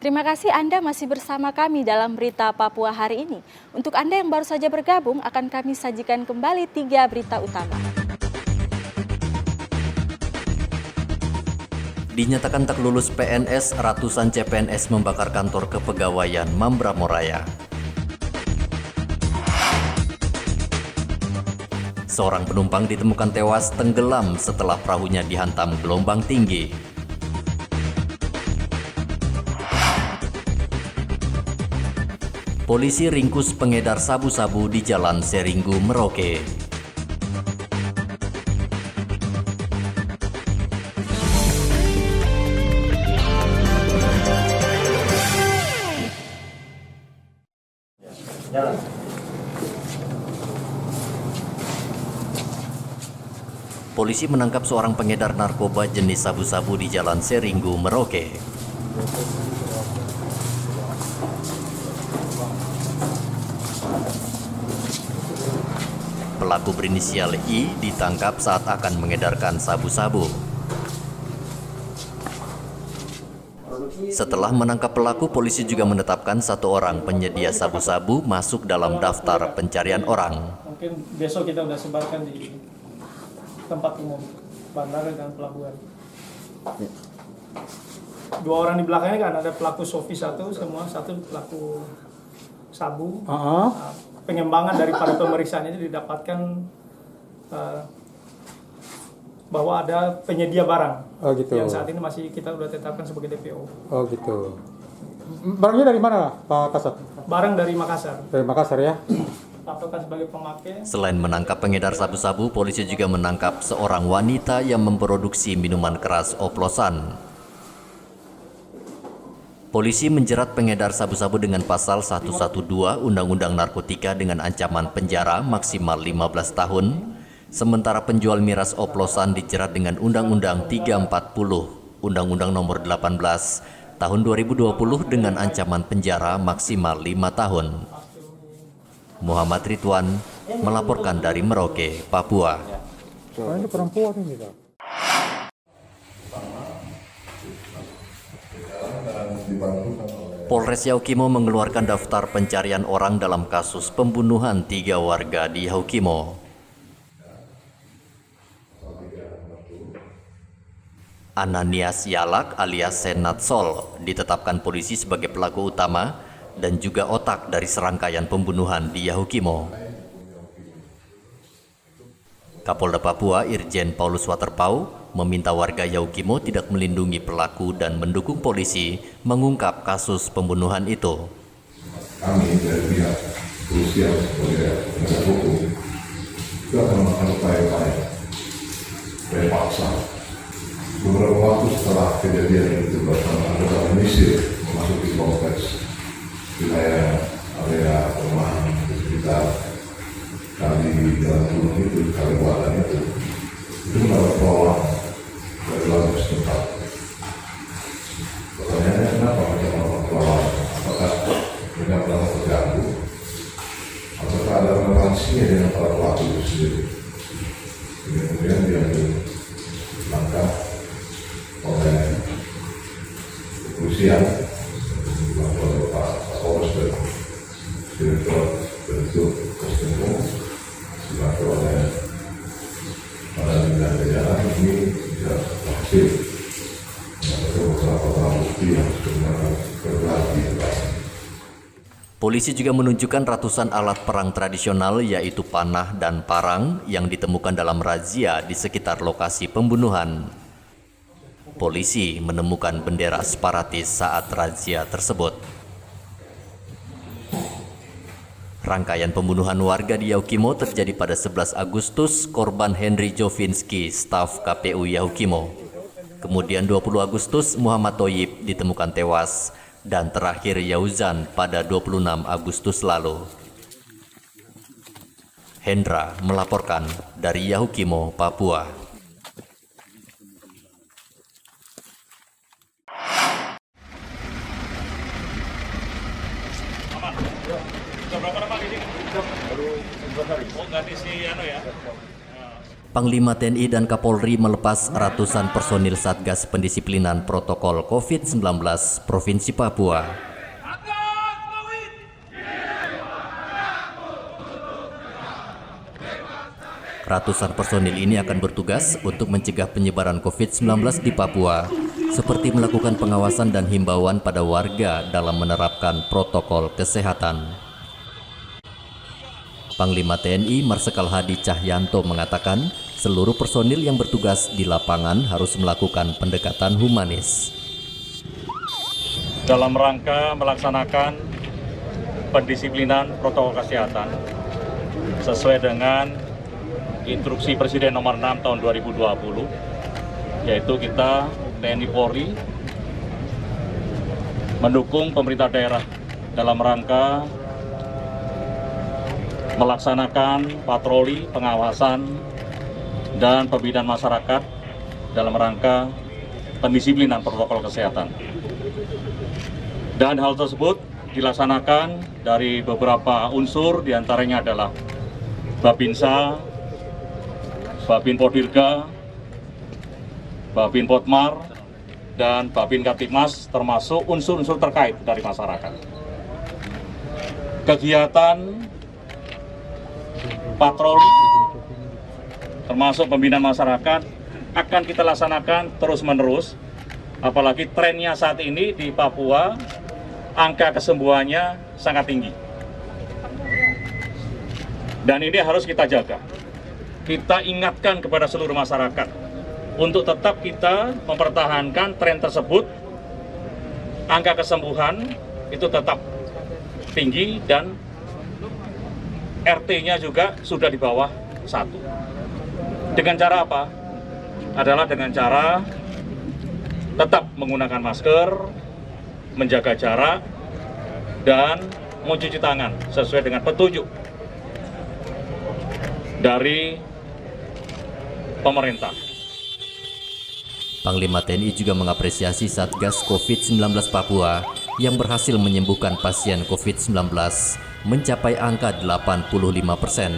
Terima kasih Anda masih bersama kami dalam Berita Papua hari ini. Untuk Anda yang baru saja bergabung, akan kami sajikan kembali 3 berita utama. Dinyatakan tak lulus PNS, ratusan CPNS membakar kantor kepegawaian Mambramo Raya. Seorang penumpang ditemukan tewas tenggelam setelah perahunya dihantam gelombang tinggi. Polisi ringkus pengedar sabu-sabu di Jalan Seringgu, Merauke. Polisi menangkap seorang pengedar narkoba jenis sabu-sabu di Jalan Seringgu, Merauke. Pelaku berinisial I ditangkap saat akan mengedarkan sabu-sabu. Setelah menangkap pelaku, polisi juga menetapkan 1 orang penyedia sabu-sabu masuk dalam daftar pencarian orang. Mungkin besok kita udah sebarkan di tempat umum, bandara dan pelabuhan. 2 orang di belakangnya kan ada pelaku Sofi 1, semua 1 pelaku sabu. Pengembangan daripada pemeriksaan ini didapatkan bahwa ada penyedia barang. Oh gitu. Yang saat ini masih kita udah tetapkan sebagai DPO. Oh gitu. Barangnya dari mana, Pak Kasat? Barang dari Makassar. Dari Makassar ya? Patokan sebagai pemakai. Selain menangkap pengedar sabu-sabu, polisi juga menangkap seorang wanita yang memproduksi minuman keras oplosan. Polisi menjerat pengedar sabu-sabu dengan pasal 112 Undang-Undang Narkotika dengan ancaman penjara maksimal 15 tahun, sementara penjual miras oplosan dijerat dengan Undang-Undang 340 Undang-Undang Nomor 18 Tahun 2020 dengan ancaman penjara maksimal 5 tahun. Muhammad Ridwan melaporkan dari Merauke, Papua. Ini perempuan ini, Pak. Polres Yaukimo mengeluarkan daftar pencarian orang dalam kasus pembunuhan 3 warga di Yaukimo. Ananias Yalak alias Senat Sol ditetapkan polisi sebagai pelaku utama dan juga otak dari serangkaian pembunuhan di Yaukimo. Kapolda Papua Irjen Paulus Waterpau meminta warga Yaukimo tidak melindungi pelaku dan mendukung polisi mengungkap kasus pembunuhan itu. Kami dari pihak kepolisian sebagai penegak hukum itu akan melakukan upaya-upaya paksa. Beberapa waktu setelah kejadian itu bersama anggota menyisir memasuki kompleks wilayah area perumahan di sekitar kali Jalan Gunung itu, kali Buatan itu mendapat pertolongan dari warga setempat. Pertanyaannya kenapa mereka melakukan pertolongan? Apakah mereka merasa terganggu? Apakah ada relevansinya dengan para pelaku itu sendiri? Kemudian diambil langkah oleh kepolisian oleh Pak Kapolres dan Direktur Kostumo dibantu oleh para bidang jalan ini bisa berhasil mendapatkan beberapa barang bukti yang sebenarnya berarti. Polisi juga menunjukkan ratusan alat perang tradisional yaitu panah dan parang yang ditemukan dalam razia di sekitar lokasi pembunuhan. Polisi menemukan bendera separatis saat razia tersebut. Rangkaian pembunuhan warga di Yaukimo terjadi pada 11 Agustus, korban Henry Jovinski, staf KPU Yaukimo. Kemudian 20 Agustus, Muhammad Toyib ditemukan tewas, dan terakhir Yauzan pada 26 Agustus lalu. Hendra melaporkan dari Yaukimo, Papua. Berapa lama di sini? Baru 2 hari. Oh, ganti si ya. Panglima TNI dan Kapolri melepas ratusan personil Satgas Pendisiplinan Protokol COVID-19 Provinsi Papua. Ratusan personil ini akan bertugas untuk mencegah penyebaran COVID-19 di Papua, seperti melakukan pengawasan dan himbauan pada warga dalam menerapkan protokol kesehatan. Panglima TNI Marsikal Hadi Cahyanto mengatakan, seluruh personil yang bertugas di lapangan harus melakukan pendekatan humanis. Dalam rangka melaksanakan pendisiplinan protokol kesehatan sesuai dengan Instruksi Presiden nomor 6 tahun 2020, yaitu kita TNI Polri mendukung pemerintah daerah dalam rangka melaksanakan patroli, pengawasan, dan pembinaan masyarakat dalam rangka pendisiplinan protokol kesehatan. Dan hal tersebut dilaksanakan dari beberapa unsur, diantaranya adalah Babinsa, Babin Podirga, Babin Potmar, dan Babin Kaptipmas, termasuk unsur-unsur terkait dari masyarakat. Kegiatan patroli, termasuk pembinaan masyarakat, akan kita laksanakan terus-menerus, apalagi trennya saat ini di Papua, angka kesembuhannya sangat tinggi. Dan ini harus kita jaga. Kita ingatkan kepada seluruh masyarakat untuk tetap kita mempertahankan tren tersebut. Angka kesembuhan itu tetap tinggi dan RT-nya juga sudah di bawah 1. Dengan cara apa? Adalah dengan cara tetap menggunakan masker, menjaga jarak, dan mencuci tangan sesuai dengan petunjuk dari pemerintah. Panglima TNI juga mengapresiasi Satgas COVID-19 Papua yang berhasil menyembuhkan pasien COVID-19 mencapai angka 85%.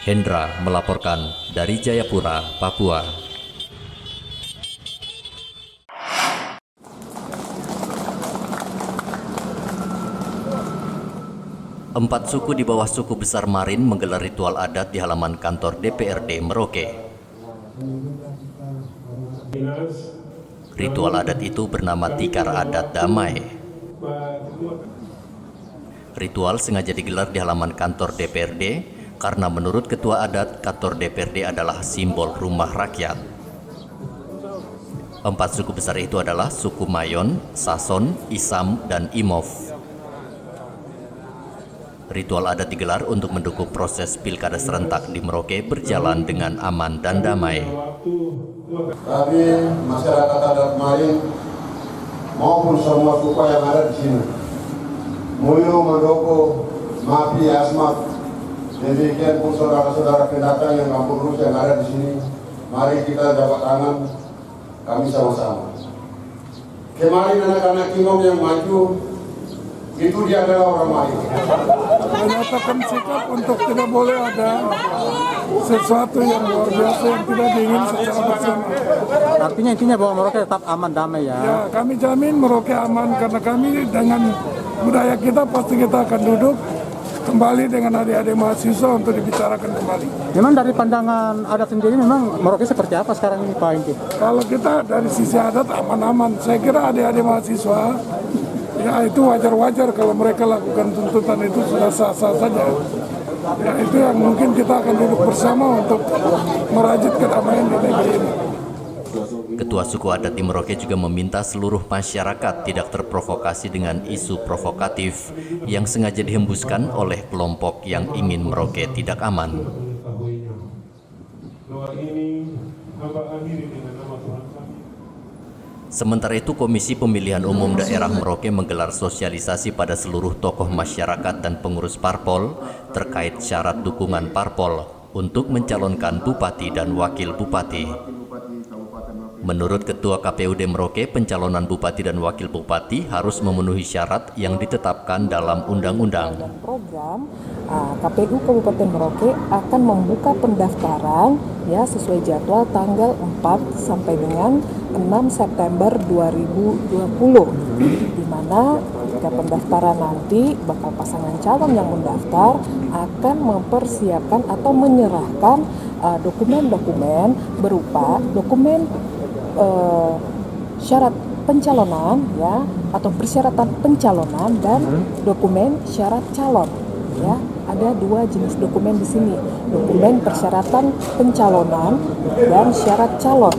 Hendra melaporkan dari Jayapura, Papua. Empat suku di bawah suku besar Marin menggelar ritual adat di halaman kantor DPRD Merauke. Ritual adat itu bernama Tikar Adat Damai. Ritual sengaja digelar di halaman kantor DPRD karena menurut Ketua Adat, kantor DPRD adalah simbol rumah rakyat. Empat suku besar itu adalah suku Mayon, Sason, Isam, dan Imov. Ritual adat digelar untuk mendukung proses pilkada serentak di Merauke berjalan dengan aman dan damai. Kami masyarakat adat Marin maupun semua suku yang ada di sini, Muyu, Mandoko, Mapi, Asmat, demikian pun saudara-saudara pendatang yang kampung Rus yang ada di sini, mari kita jabat tangan, kami sama-sama. Kemarin anak-anak imam yang maju, itu dia adalah orang Marin. Menyatakan sikap untuk tidak boleh ada sesuatu yang luar biasa yang tidak diingin secara bersama. Artinya intinya bahwa Merauke tetap aman damai ya. Ya, kami jamin Merauke aman karena kami dengan budaya kita pasti kita akan duduk kembali dengan adik-adik mahasiswa untuk dibicarakan kembali. Memang dari pandangan adat sendiri memang Merauke seperti apa sekarang ini Pak Inti? Kalau kita dari sisi adat aman-aman, saya kira adik-adik mahasiswa ya itu wajar-wajar kalau mereka lakukan tuntutan itu sudah sah-sah saja. Ya itu yang mungkin kita akan duduk bersama untuk merajut kedamaian di negeri ini. Ketua suku adat di Merauke juga meminta seluruh masyarakat tidak terprovokasi dengan isu provokatif yang sengaja dihembuskan oleh kelompok yang ingin Merauke tidak aman. Sementara itu, Komisi Pemilihan Umum Daerah Merauke menggelar sosialisasi pada seluruh tokoh masyarakat dan pengurus parpol terkait syarat dukungan parpol untuk mencalonkan bupati dan wakil bupati. Menurut Ketua KPUD Merauke, pencalonan bupati dan wakil bupati harus memenuhi syarat yang ditetapkan dalam undang-undang. Program KPU Kabupaten Merauke akan membuka pendaftaran ya sesuai jadwal tanggal 4 sampai dengan 6 September 2020, di mana ketika pendaftaran nanti bakal pasangan calon yang mendaftar akan mempersiapkan atau menyerahkan dokumen-dokumen berupa dokumen syarat pencalonan ya atau persyaratan pencalonan dan dokumen syarat calon ya. Ada 2 jenis dokumen di sini, dokumen persyaratan pencalonan dan syarat calon.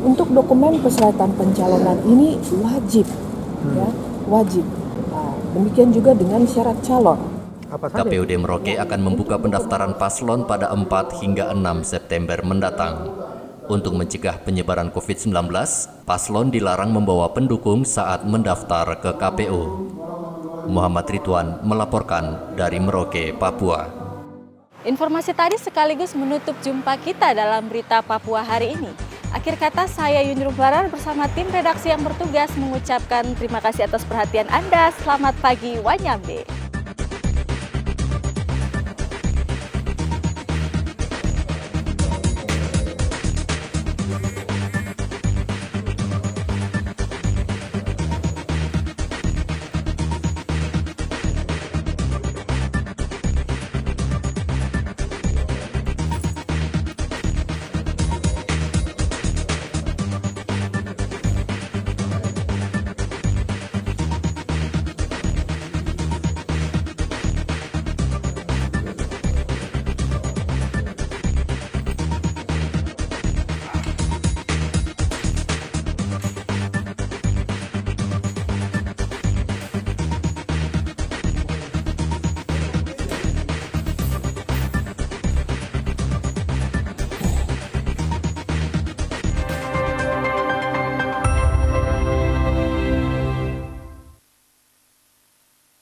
Untuk dokumen persyaratan pencalonan ini wajib ya, wajib. Demikian juga dengan syarat calon. KPUD Merauke akan membuka pendaftaran paslon pada 4 hingga 6 September mendatang. Untuk mencegah penyebaran COVID-19, paslon dilarang membawa pendukung saat mendaftar ke KPU. Muhammad Ridwan melaporkan dari Merauke, Papua. Informasi tadi sekaligus menutup jumpa kita dalam berita Papua hari ini. Akhir kata, saya Yunir Barar bersama tim redaksi yang bertugas mengucapkan terima kasih atas perhatian Anda. Selamat pagi, Wanyambe.